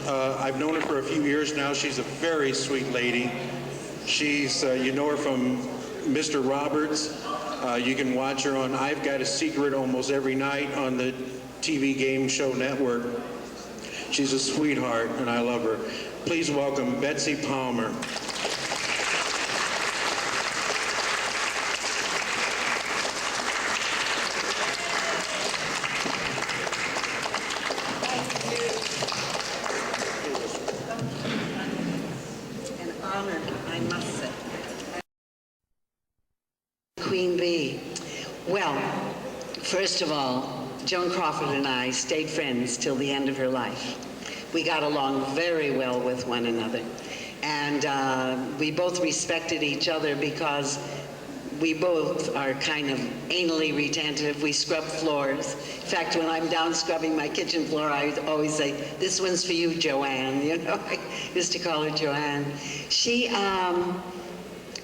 I've known her for a few years now. She's a very sweet lady. She's, you know her from Mr. Roberts. You can watch her on I've Got a Secret almost every night on the TV game show network. She's a sweetheart, and I love her. Please welcome Betsy Palmer. Queen Bee. Well, first of all, Joan Crawford and I stayed friends till the end of her life. We got along very well with one another. And we both respected each other because we both are kind of anally retentive. We scrub floors. In fact, when I'm down scrubbing my kitchen floor, I always say, "This one's for you, Joanne." You know, I used to call her Joanne. She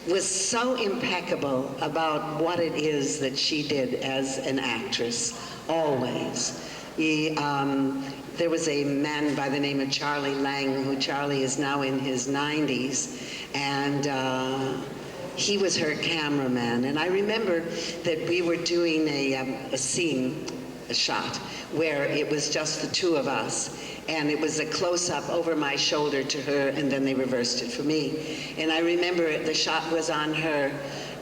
was so impeccable about what it is that she did as an actress, always. There was a man by the name of Charlie Lang, who Charlie is now in his 90s, and he was her cameraman. And I remember that we were doing a scene, a shot, where it was just the two of us. And it was a close-up over my shoulder to her, and then they reversed it for me. And I remember the shot was on her,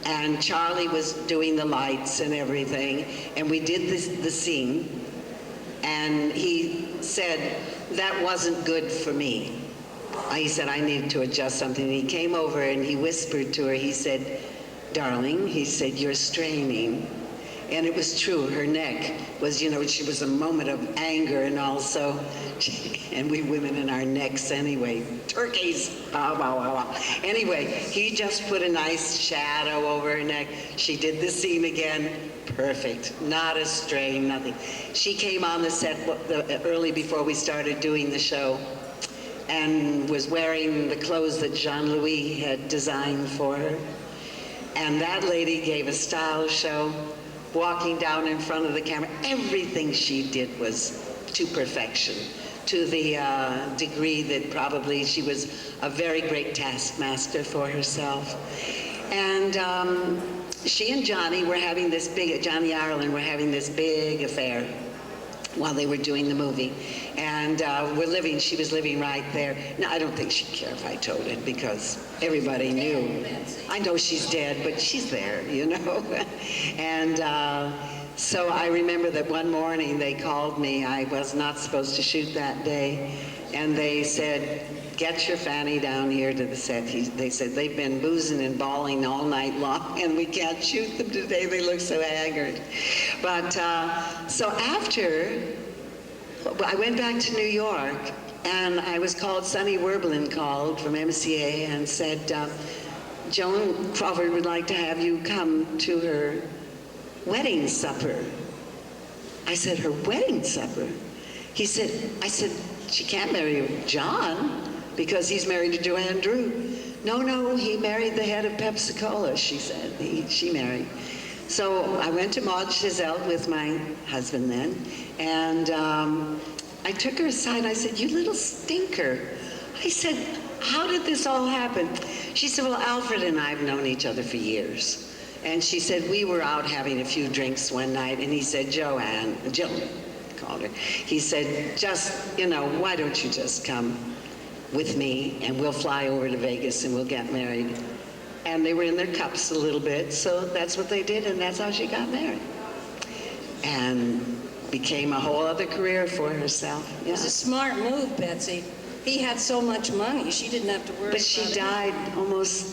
and Charlie was doing the lights and everything, and we did the scene, and he said, "That wasn't good for me." He said, "I needed to adjust something." And he came over and he whispered to her, he said, "Darling," he said, "you're straining." And it was true, her neck was, you know, she was a moment of anger, and also, and we women in our necks anyway, turkeys, Anyway, he just put a nice shadow over her neck. She did the scene again, perfect, not a strain, nothing. She came on the set early before we started doing the show, and was wearing the clothes that Jean-Louis had designed for her. And that lady gave a style show, walking down in front of the camera. Everything she did was to perfection, to the degree that probably she was a very great taskmaster for herself. And she and Johnny were having this big, Johnny Ireland were having this big affair while they were doing the movie. And she was living right there. Now, I don't think she'd care if I told it, because everybody knew. I know she's dead, but she's there, you know? And so I remember that one morning they called me. I was not supposed to shoot that day. And they said, "Get your Fanny down here to the set." They said, "They've been boozing and bawling all night long, and we can't shoot them today. They look so haggard." But so after, I went back to New York, and I was called, Sonny Werblin called from MCA and said, "Joan Crawford would like to have you come to her wedding supper." I said, "Her wedding supper?" I said, "She can't marry John because he's married to Joanne Drew." No, he married the head of Pepsi-Cola," she said. She married. So I went to Maud Chazelle with my husband then, and I took her aside. I said, "You little stinker." I said, "How did this all happen?" She said, "Well, Alfred and I have known each other for years." And she said, "We were out having a few drinks one night, and he said, Joan called her. He said, just, you know, why don't you just come with me, and we'll fly over to Vegas and we'll get married." And they were in their cups a little bit, so that's what they did, and that's how she got married. And became a whole other career for herself. Yeah. It was a smart move, Betsy. He had so much money, she didn't have to worry about it. But she died almost,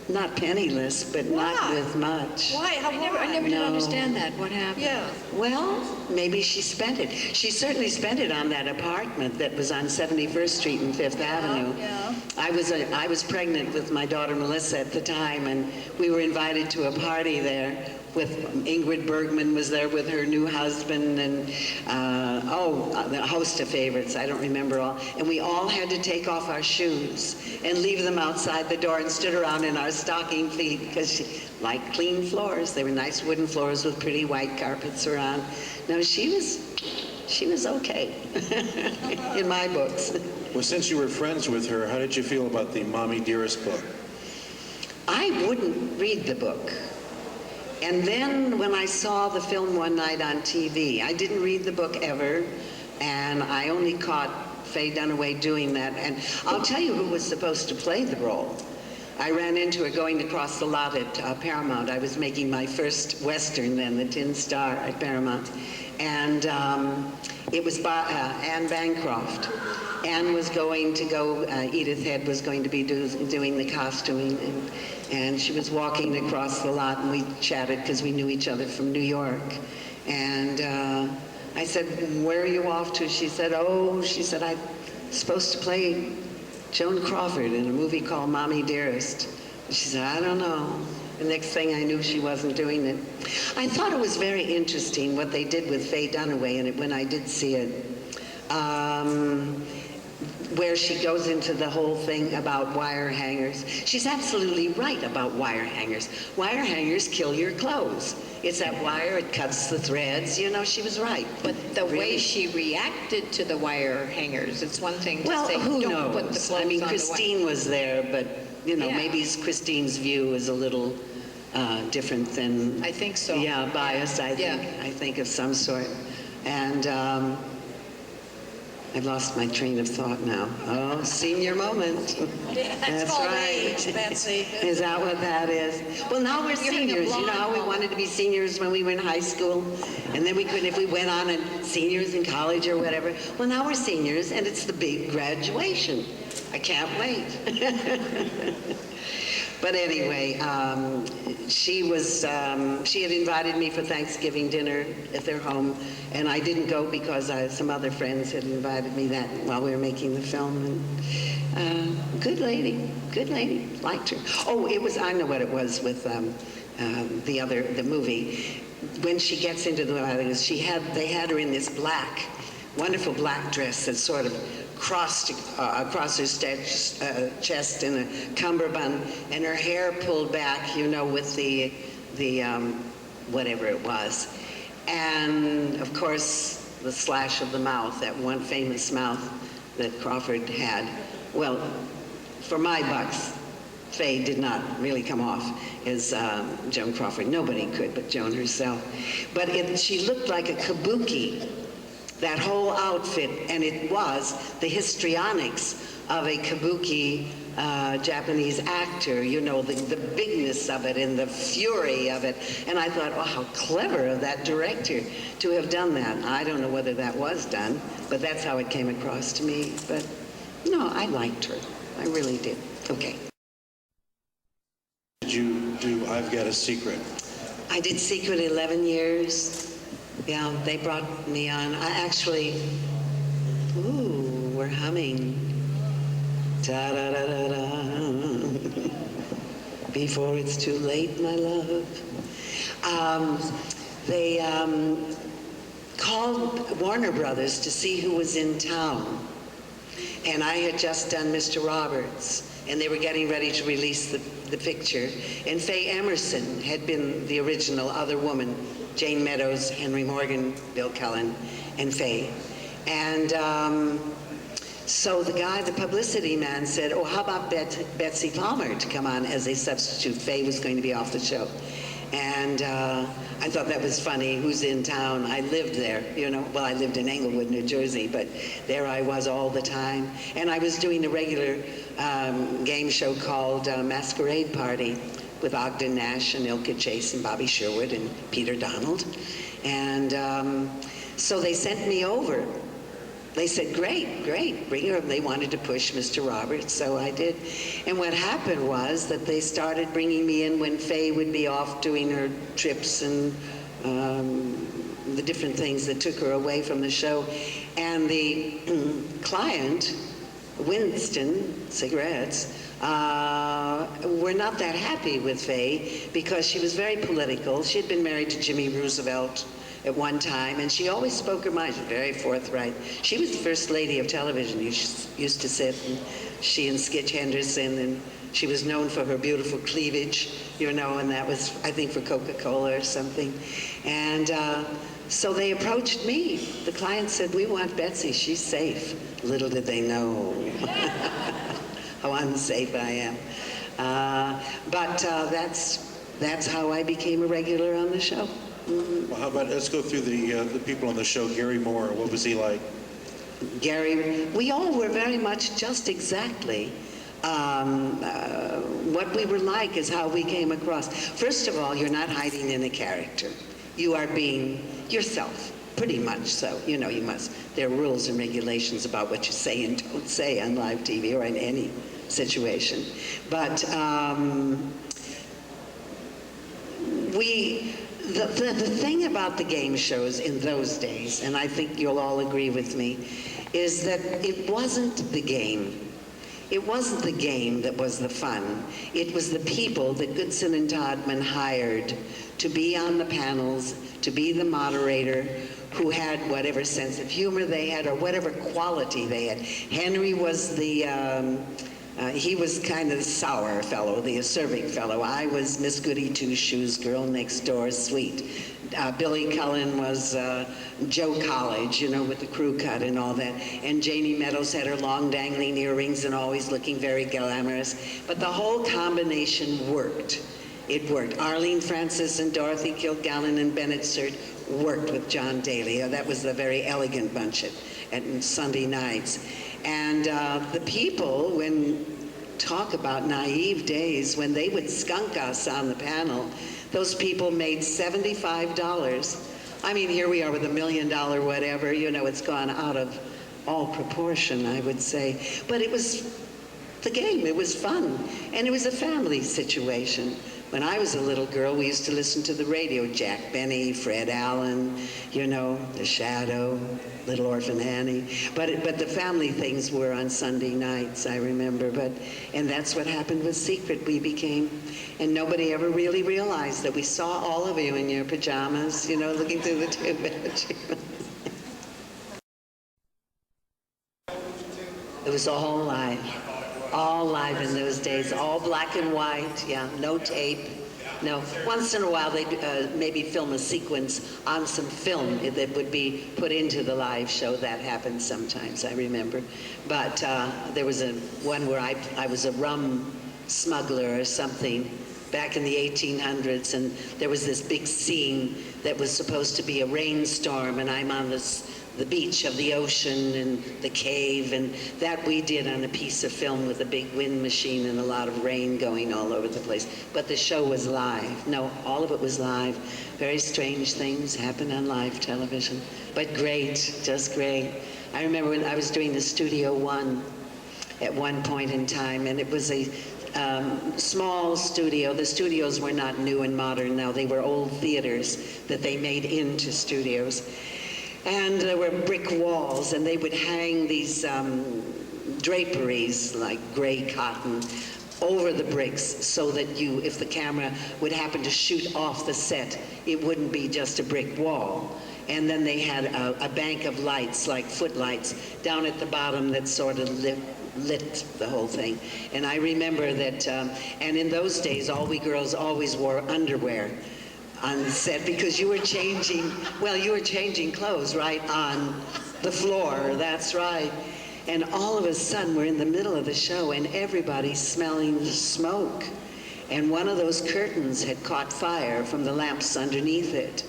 not penniless, but not with much. Why? I never did understand that. What happened? Yeah. Well, maybe she spent it. She certainly spent it on that apartment that was on 71st Street and Fifth Avenue. Yeah. I was pregnant with my daughter Melissa at the time, and we were invited to a party there with Ingrid Bergman was there with her new husband, and a host of favorites, I don't remember all. And we all had to take off our shoes and leave them outside the door and stood around in our stocking feet, because she liked clean floors. They were nice wooden floors with pretty white carpets around. No, she was okay in my books. Well, since you were friends with her, how did you feel about the Mommy Dearest book? I wouldn't read the book. And then when I saw the film one night on TV, I didn't read the book ever, and I only caught Faye Dunaway doing that. And I'll tell you who was supposed to play the role. I ran into her going across the lot at Paramount. I was making my first Western then, The Tin Star at Paramount. And it was by Anne Bancroft. Anne was going to go, Edith Head was going to be doing the costuming, and she was walking across the lot, and we chatted because we knew each other from New York. And I said, where are you off to? She said, I'm supposed to play Joan Crawford in a movie called Mommy Dearest. She said, I don't know. The next thing I knew, she wasn't doing it. I thought it was very interesting what they did with Faye Dunaway in it when I did see it, where she goes into the whole thing about wire hangers. She's absolutely right about wire hangers. Wire hangers kill your clothes. It's that wire, it cuts the threads. You know, she was right. But the way she reacted to the wire hangers, it's one thing to Well, say, who don't knows? put the clothes I mean, on Christine was there, but, you know, Yeah. maybe Christine's view is a little different than... I think so. Yeah, biased, Yeah. I think, of some sort. And I've lost my train of thought now. Oh, senior moment. That's called age, Betsy. Is that what that is? Well, now we're You're having a seniors. You know blonde how we moment. wanted to be seniors when we were in high school? And then we couldn't if we went on and seniors in college or whatever. Well, now we're seniors, and it's the big graduation. I can't wait. But anyway, she had invited me for Thanksgiving dinner at their home, and I didn't go because some other friends had invited me that while we were making the film. And good lady, liked her. Oh, I know what it was with the movie. When she gets into the, they had her in this wonderful black dress that sort of crossed across her chest in a cummerbund, and her hair pulled back, you know, with the whatever it was. And of course, the slash of the mouth, that one famous mouth that Crawford had. Well, for my bucks, Faye did not really come off as Joan Crawford. Nobody could but Joan herself. But she looked like a kabuki, that whole outfit, and it was the histrionics of a kabuki Japanese actor, you know, the bigness of it and the fury of it. And I thought, oh, how clever of that director to have done that. I don't know whether that was done, but that's how it came across to me. But no, I liked her. I really did. Okay. Did you do I've Got a Secret? I did Secret 11 years. Yeah, they brought me on. I actually, we're humming. Da-da-da-da-da. Before it's too late, my love. They called Warner Brothers to see who was in town. And I had just done Mr. Roberts, and they were getting ready to release the picture. And Faye Emerson had been the original other woman. Jane Meadows, Henry Morgan, Bill Cullen, and Faye. And so the publicity man said, oh, how about Betsy Palmer to come on as a substitute? Faye was going to be off the show. And I thought that was funny. Who's in town? I lived there, you know. Well, I lived in Englewood, New Jersey, but there I was all the time. And I was doing a regular game show called Masquerade Party with Ogden Nash and Ilka Chase and Bobby Sherwood and Peter Donald. And so they sent me over. They said, great, bring her up. They wanted to push Mr. Roberts, so I did. And what happened was that they started bringing me in when Faye would be off doing her trips and the different things that took her away from the show. And the client, Winston Cigarettes, were not that happy with Faye because she was very political. She had been married to Jimmy Roosevelt at one time, and she always spoke her mind. She was very forthright. She was the first lady of television. You used to sit, and she and Skitch Henderson, and she was known for her beautiful cleavage, you know, and that was, I think, for Coca-Cola or something. And So they approached me. The client said, "We want Betsy, she's safe." Little did they know how unsafe I am. But that's how I became a regular on the show. Well, how about, let's go through the people on the show. Gary Moore, what was he like? Gary, we all were very much just exactly what we were like is how we came across. First of all, you're not hiding in a character. You are being yourself, pretty much so. You know, you must. There are rules and regulations about what you say and don't say on live TV or in any situation. But the thing about the game shows in those days, and I think you'll all agree with me, is that it wasn't the game. It wasn't the game that was the fun. It was the people that Goodson and Todman hired to be on the panels, to be the moderator, who had whatever sense of humor they had or whatever quality they had. Henry was he was kind of the sour fellow, the acerbic fellow. I was Miss Goody Two-Shoes, girl next door, sweet. Billy Cullen was Joe College, you know, with the crew cut and all that. And Janie Meadows had her long dangling earrings and always looking very glamorous. But the whole combination worked. It worked. Arlene Francis and Dorothy Kilgallen and Bennett Cert worked with John Daly. That was the very elegant bunch at Sunday nights. And the people, when talk about naive days, when they would skunk us on the panel, those people made $75. I mean, here we are with $1 million whatever, you know, it's gone out of all proportion, I would say. But it was the game, it was fun, and it was a family situation. When I was a little girl, we used to listen to the radio, Jack Benny, Fred Allen, you know, The Shadow, Little Orphan Annie. But the family things were on Sunday nights, I remember. And that's what happened with Secret. We became, and nobody ever really realized that we saw all of you in your pajamas, you know, looking through the tube. It was all live. All live in those days, all black and white, yeah, no tape, no. Once in a while they'd maybe film a sequence on some film that would be put into the live show. That happened sometimes, I remember. But there was one where I was a rum smuggler or something back in the 1800s, and there was this big scene that was supposed to be a rainstorm, and I'm on the beach of the ocean and the cave, and that we did on a piece of film with a big wind machine and a lot of rain going all over the place. But the show was live. No, all of it was live. Very strange things happen on live television, but great, just great. I remember when I was doing the Studio One at one point in time, and it was a small studio. The studios were not new and modern now. They were old theaters that they made into studios. And there were brick walls, and they would hang these draperies, like gray cotton, over the bricks so that if the camera would happen to shoot off the set, it wouldn't be just a brick wall. And then they had a bank of lights, like footlights, down at the bottom that sort of lit the whole thing. And I remember that, and in those days, all we girls always wore underwear on the set, because you were changing clothes right on the floor, that's right. And all of a sudden we're in the middle of the show and everybody's smelling smoke. And one of those curtains had caught fire from the lamps underneath it.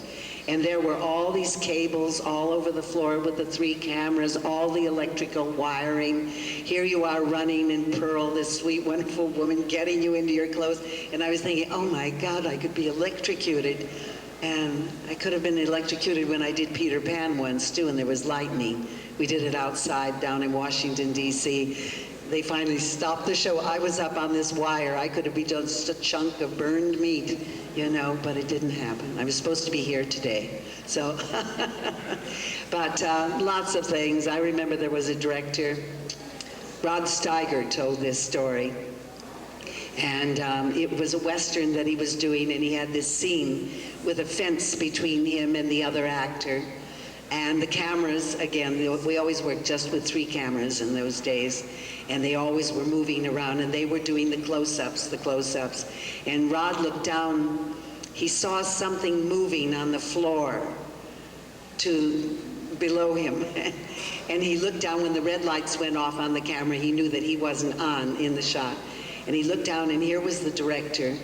And there were all these cables all over the floor with the 3 cameras, all the electrical wiring. Here you are running in Pearl, this sweet, wonderful woman, getting you into your clothes. And I was thinking, oh my God, I could be electrocuted. And I could have been electrocuted when I did Peter Pan once too, and there was lightning. We did it outside down in Washington, D.C. They finally stopped the show. I was up on this wire. I could have been just a chunk of burned meat, you know, but it didn't happen. I was supposed to be here today. So, but lots of things. I remember there was a director, Rod Steiger told this story. And it was a Western that he was doing, and he had this scene with a fence between him and the other actor. And the cameras, again, we always worked just with 3 cameras in those days, and they always were moving around, and they were doing the close-ups. And Rod looked down, he saw something moving on the floor, to below him. And he looked down when the red lights went off on the camera. He knew that he wasn't on in the shot. And he looked down, and here was the director,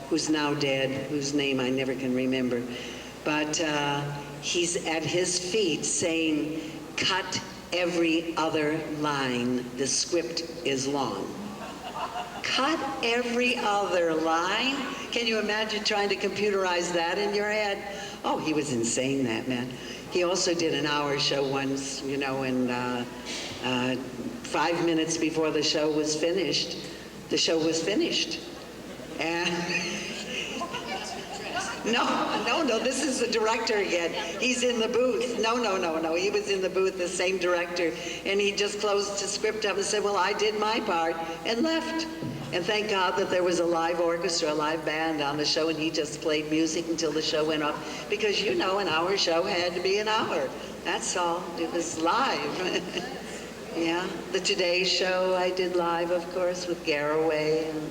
who's now dead, whose name I never can remember. But he's at his feet saying, "Cut every other line. The script is long." Cut every other line? Can you imagine trying to computerize that in your head? Oh, he was insane, that man. He also did an hour show once, you know, and 5 minutes before the show was finished, And no, this is the director again. He's in the booth. No, he was in the booth, the same director. And he just closed the script up and said, "Well, I did my part," and left. And thank God that there was a live orchestra, a live band on the show, and he just played music until the show went off. Because, you know, an hour show had to be an hour. That's all. It was live. Yeah. The Today Show I did live, of course, with Garraway. And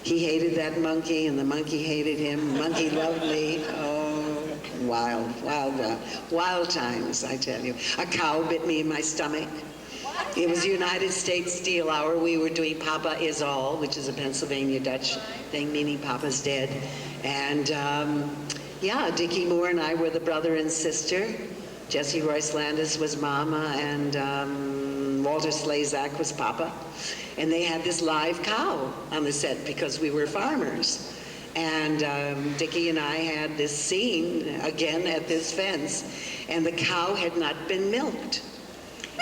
he hated that monkey, and the monkey hated him. The monkey loved me. Oh, wild times, I tell you. A cow bit me in my stomach. It was United States Steel Hour. We were doing Papa Is All, which is a Pennsylvania Dutch thing, meaning Papa's dead. And yeah, Dickie Moore and I were the brother and sister. Jessie Royce Landis was Mama, and Walter Slazak was Papa. And they had this live cow on the set because we were farmers. And Dickie and I had this scene again at this fence, and the cow had not been milked.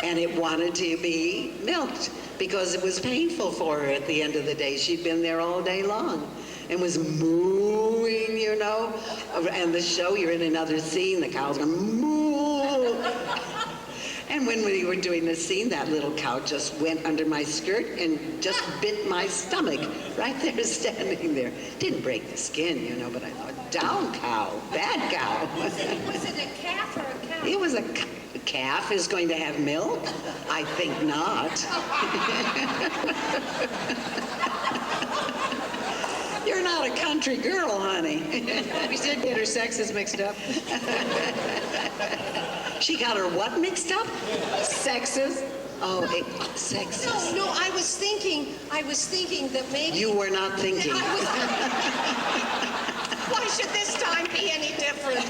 And it wanted to be milked because it was painful for her at the end of the day. She'd been there all day long and was mooing, you know. And the show, you're in another scene, the cow's going moo. And when we were doing the scene, that little cow just went under my skirt and just bit my stomach right there, standing there. Didn't break the skin, you know, but I thought, down cow, bad cow. Was it a calf or a cow? It was a calf is going to have milk? I think not. You're not a country girl, honey. We did get her sexes mixed up. She got her what mixed up? Sexes. Oh, sexes. No, I was thinking that maybe... You were not thinking. Why should this time be any different?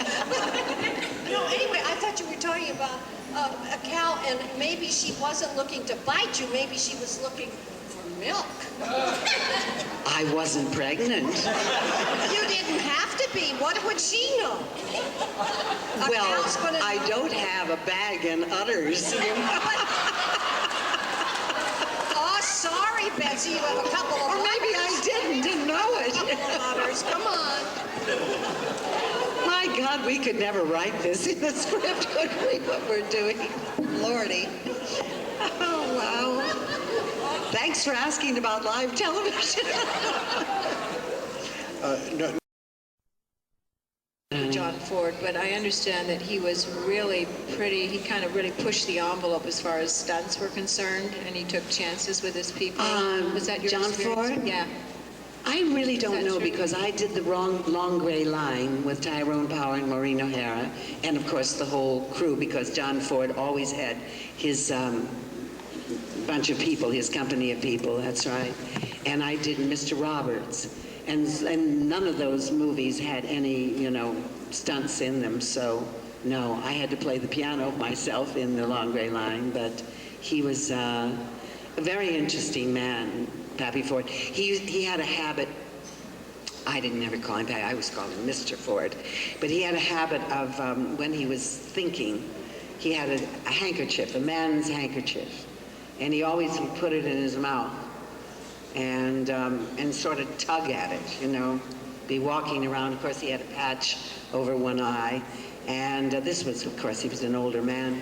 No, anyway, I thought you were talking about a cow, and maybe she wasn't looking to bite you. Maybe she was looking for milk. I wasn't pregnant. You didn't have to be. What would she know? Well, I don't have a bag and udders. Oh, sorry, Betsy. You have a couple of... Or maybe I didn't know it. Udders. Come on. My God, we could never write this in the script, could we, what we're doing? Lordy. Oh, wow. Thanks for asking about live television. No, John Ford, but I understand that he was really he kind of really pushed the envelope as far as stunts were concerned, and he took chances with his people. Was that your John experience? Ford? Yeah. I really don't know true? because I did the long gray line with Tyrone Power and Maureen O'Hara, and of course the whole crew, because John Ford always had his bunch of people, his company of people, that's right. And I did Mr. Roberts. And none of those movies had any, you know, stunts in them, so no, I had to play the piano myself in the long gray line, but he was a very interesting man, Pappy Ford. He had a habit, I didn't ever call him Pappy, I was calling him Mr. Ford, but he had a habit of, when he was thinking, he had a handkerchief, a man's handkerchief, and he always would put it in his mouth and sort of tug at it, you know, be walking around. Of course, he had a patch over one eye, and this was, of course, he was an older man,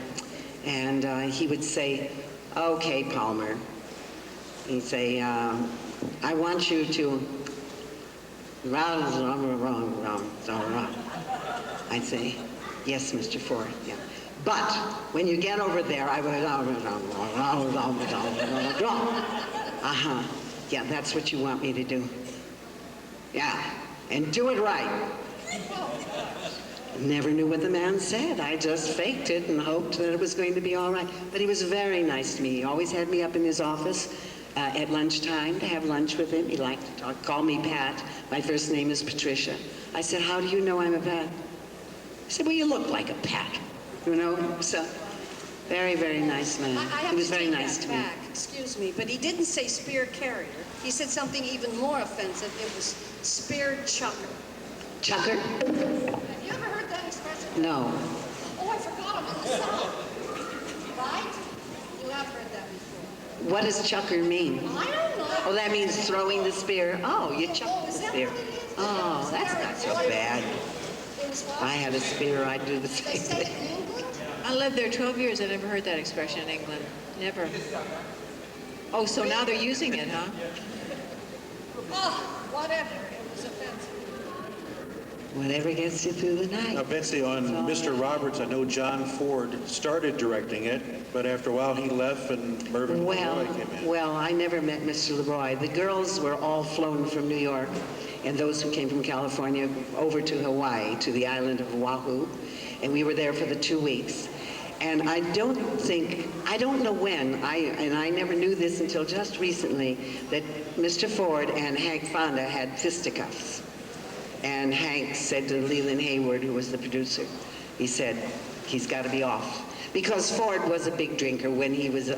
and he would say, "Okay, Palmer," he'd say, "I want you to," I'd say, "Yes, Mr. Ford, yeah. But when you get over there, I will," uh-huh. "Yeah, that's what you want me to do. Yeah, and do it right." Never knew what the man said. I just faked it and hoped that it was going to be all right. But he was very nice to me. He always had me up in his office at lunchtime to have lunch with him. He liked to call me Pat. My first name is Patricia. I said, how do you know I'm a Pat? He said, well, you look like a Pat, you know? So, very, very nice man. I have He was to very take nice that to me. back. Excuse me, but he didn't say spear carrier. He said something even more offensive. It was spear chucker. Chucker? Have you ever heard that expression? No. Oh, I forgot I'm in the South. Right? You have heard that before. What does chucker mean? I don't know. Oh, that means throwing the spear. Oh, you chuck Oh, the is that spear. what it is? Oh, that's not so bad. It was If what? I had a spear, I'd do the They same say it thing. in England? I lived there 12 years. I never heard that expression in England. Never. Oh, so now they're using it, huh? Oh, whatever. It was offensive. Whatever gets you through the Now, night. Betsy, on Mr. Roberts, I know John Ford started directing it, but after a while he left and Mervyn LeRoy came in. Well, I never met Mr. Leroy. The girls were all flown from New York, and those who came from California over to Hawaii, to the island of Oahu, and we were there for the 2 weeks. And I don't know when, I never knew this until just recently, that Mr. Ford and Hank Fonda had fisticuffs. And Hank said to Leland Hayward, who was the producer, he said, he's got to be off. Because Ford was a big drinker when he was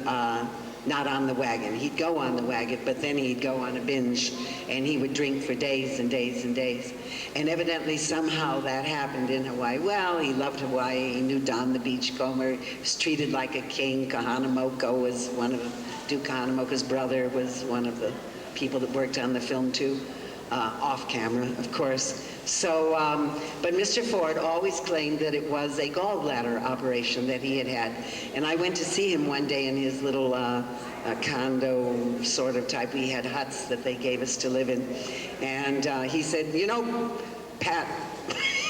not on the wagon. He'd go on the wagon, but then he'd go on a binge, and he would drink for days and days and days. And evidently somehow that happened in Hawaii. Well, he loved Hawaii. He knew Don the Beachcomber. He was treated like a king. Kahanamoko was one of Duke Kahanamoku's brother was one of the people that worked on the film too. Off camera, of course. So, but Mr. Ford always claimed that it was a gallbladder operation that he had had. And I went to see him one day in his little condo sort of type. We had huts that they gave us to live in. And he said, you know, Pat,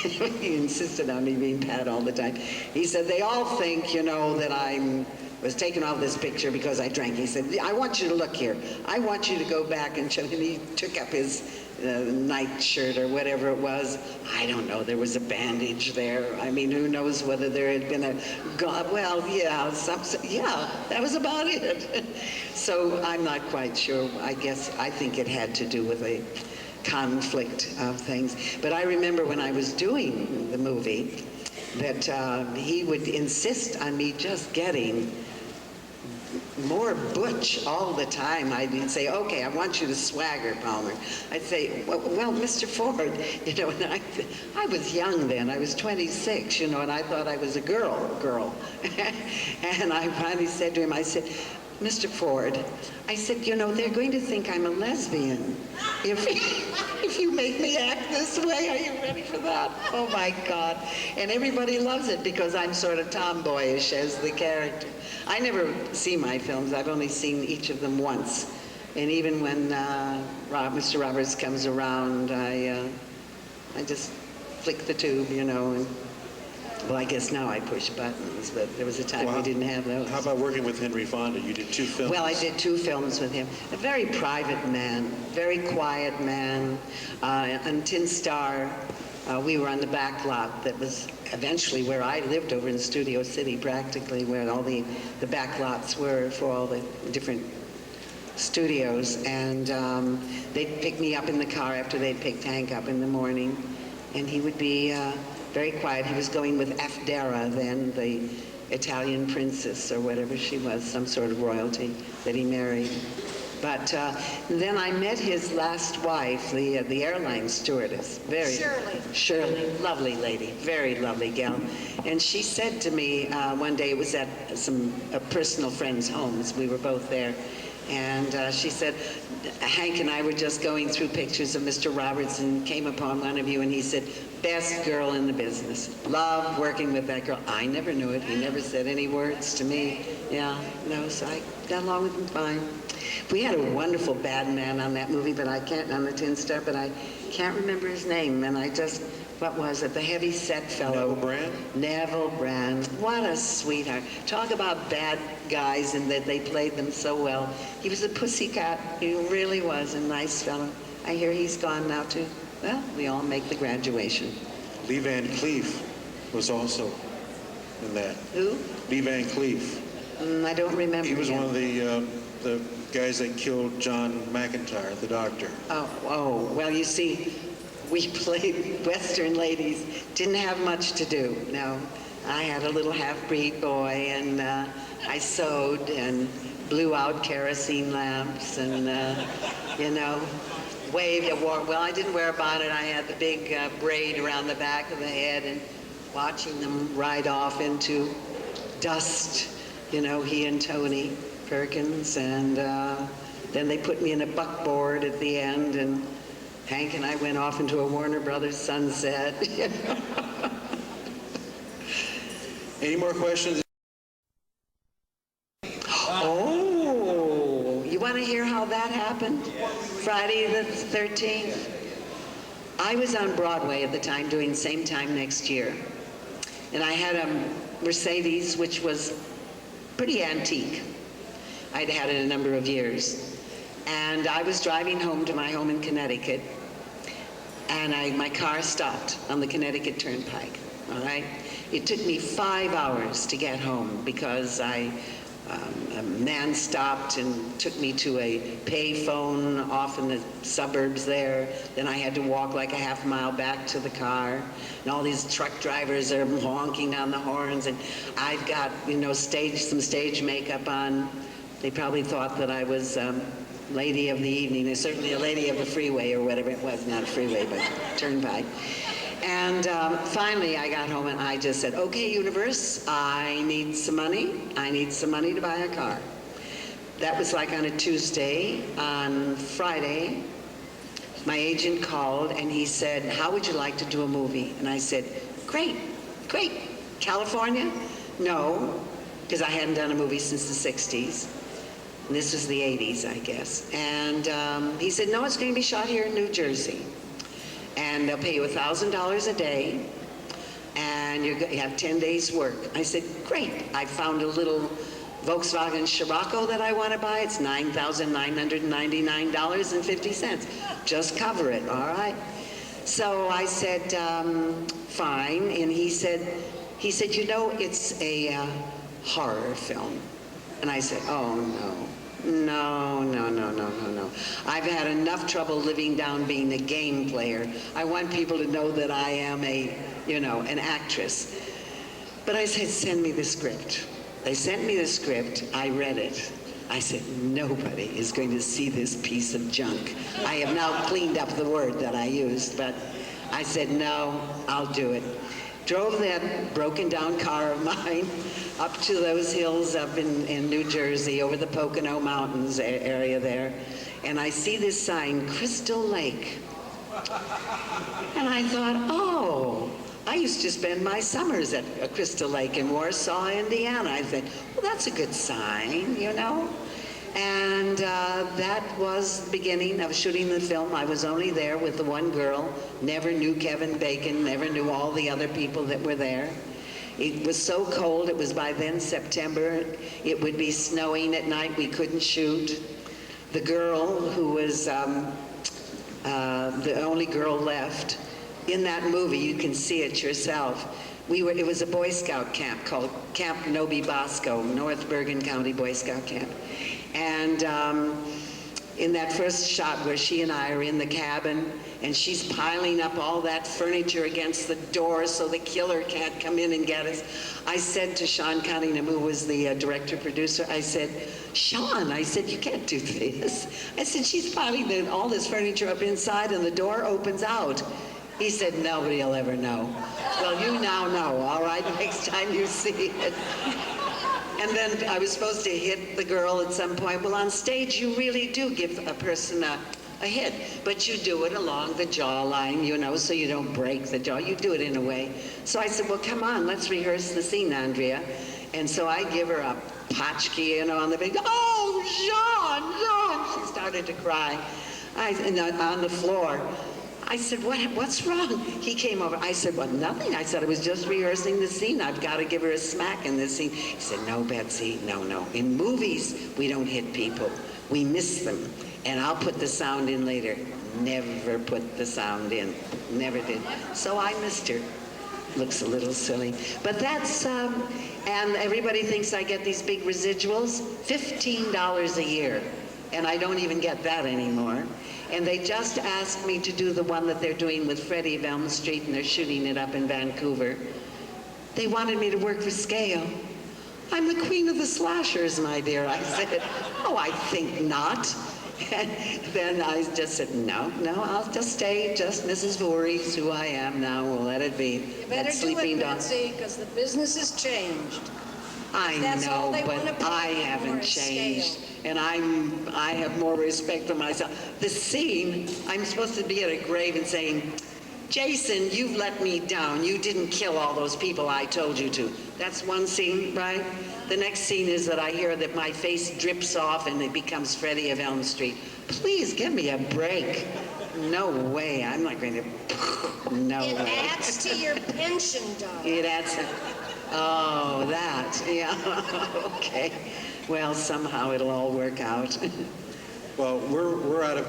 he insisted on me being Pat all the time. He said, they all think, you know, that I was taken off this picture because I drank. He said, I want you to look here. I want you to go back and show. And he took up his night shirt or whatever it was. I don't know. There was a bandage there. I mean, who knows whether there had been a well, yeah, yeah, that was about it. So I'm not quite sure. I think it had to do with a conflict of things. But I remember when I was doing the movie that he would insist on me just getting more butch all the time. I'd say, okay, I want you to swagger, Palmer. I'd say, well, Mr. Ford, you know, and I was young then. I was 26, you know, and I thought I was a girl. And I finally said to him, I said, Mr. Ford, I said, you know, they're going to think I'm a lesbian if you make me act this way. Are you ready for that? Oh, my God. And everybody loves it because I'm sort of tomboyish as the character. I never see my films. I've only seen each of them once. And even when Mr. Roberts comes around, I just flick the tube, you know, and well, I guess now I push buttons, but there was a time we didn't have those. How about working with Henry Fonda? You did 2 films. Well, I did 2 films with him. A very private man, very quiet man. On Tin Star, we were on the back lot that was eventually where I lived over in Studio City, practically, where all the back lots were for all the different studios. And they'd pick me up in the car after they'd picked Hank up in the morning, and he would be very quiet. He was going with Afdera then, the Italian princess or whatever she was, some sort of royalty that he married. But then I met his last wife, the airline stewardess. Shirley, lovely lady, very lovely gal. And she said to me one day, it was at a personal friend's homes, we were both there, and she said, Hank and I were just going through pictures of Mr. Roberts and came upon one of you, and he said, best girl in the business. Loved working with that girl. I never knew it. He never said any words to me. Yeah, no, so I got along with him fine. We had a wonderful bad man on that movie, but I can't, on the Tin Star, but I can't remember his name, and I just, what was it, the heavy set fellow. Neville Brand? Neville Brand. What a sweetheart. Talk about bad guys and that they played them so well. He was a pussycat. He really was a nice fellow. I hear he's gone now too. Well, we all make the graduation. Lee Van Cleef was also in that. Who? Lee Van Cleef. I don't remember He was him. one of the guys that killed John McIntyre, the doctor. Oh, well, you see, we played Western ladies, didn't have much to do, no. I had a little half-breed boy, and I sewed and blew out kerosene lamps and, waved a war. Well, I didn't wear a bonnet. I had the big braid around the back of the head, and watching them ride off into dust, he and Tony Perkins, and then they put me in a buckboard at the end, and Hank and I went off into a Warner Brothers sunset. Any more questions? Oh, you want to hear how that happened? Friday the 13th. I was on Broadway at the time doing Same Time Next Year. And I had a Mercedes, which was pretty antique. I'd had it a number of years. And I was driving home to my home in Connecticut, and my car stopped on the Connecticut Turnpike, all right? It took me 5 hours to get home because a man stopped and took me to a pay phone off in the suburbs there. Then I had to walk like a half mile back to the car. And all these truck drivers are honking on the horns. And I've got, some stage makeup on. They probably thought that I was lady of the evening. There's certainly a lady of the freeway or whatever it was. Not a freeway, but turnpike. And finally, I got home and I just said, okay, universe, I need some money. I need some money to buy a car. That was like on a Tuesday. On Friday, my agent called and he said, how would you like to do a movie? And I said, great. California? No, because I hadn't done a movie since the 60s. And this was the 80s, I guess. And he said, no, it's going to be shot here in New Jersey. And they'll pay you $1,000 a day, and you have 10 days work. I said, great. I found a little Volkswagen Scirocco that I want to buy. It's $9,999.50. Just cover it, all right? So I said, fine. And he said, it's a horror film. And I said, oh, no. No. I've had enough trouble living down being a game player. I want people to know that I am an actress. But I said, send me the script. They sent me the script. I read it. I said, nobody is going to see this piece of junk. I have now cleaned up the word that I used, but I said, no, I'll do it. Drove that broken down car of mine up to those hills up in New Jersey, over the Pocono Mountains area there, and I see this sign, Crystal Lake. And I thought, oh, I used to spend my summers at Crystal Lake in Warsaw, Indiana. I said, well, that's a good sign, And that was the beginning of shooting the film. I was only there with the one girl, never knew Kevin Bacon, never knew all the other people that were there. It was so cold, it was by then September. It would be snowing at night, we couldn't shoot. The girl who was the only girl left, in that movie, you can see it yourself. It was a Boy Scout camp called Camp Nobi Bosco, North Bergen County Boy Scout camp. And in that first shot where she and I are in the cabin and she's piling up all that furniture against the door so the killer can't come in and get us, I said to Sean Cunningham, who was the director-producer, I said, Sean, I said, you can't do this. I said, she's piling all this furniture up inside and the door opens out. He said, nobody will ever know. Well, you now know, all right, next time you see it. And then I was supposed to hit the girl at some point. Well, on stage, you really do give a person a hit, but you do it along the jawline, so you don't break the jaw. You do it in a way. So I said, well, come on, let's rehearse the scene, Andrea. And so I give her a potchki, on the big, oh, Jean. She started to cry on the floor. I said, what's wrong? He came over. I said, well, nothing. I said, I was just rehearsing the scene. I've got to give her a smack in this scene. He said, no, Betsy, no. In movies, we don't hit people. We miss them. And I'll put the sound in later. Never put the sound in. Never did. So I missed her. looks a little silly. But that's, and everybody thinks I get these big residuals, $15 a year. And I don't even get that anymore. And they just asked me to do the one that they're doing with Freddie of Elm Street, and they're shooting it up in Vancouver. They wanted me to work for scale. I'm the queen of the slashers, my dear. I said, oh, I think not. And then I just said, no, I'll just stay just Mrs. Voorhees, who I am now. We'll let it be. You better do it, dog. Betsy, because the business has changed. I That's all know, they wanna but pay I you for haven't is changed. scale. And I have more respect for myself. The scene, I'm supposed to be at a grave and saying, Jason, you've let me down. You didn't kill all those people I told you to. That's one scene, right? The next scene is that I hear that my face drips off and it becomes Freddie of Elm Street. Please give me a break. No way. I'm not going to. No It way. adds to your pension, darling. It adds. Oh, that. Yeah. Okay. Well, somehow it'll all work out. Well, we're out of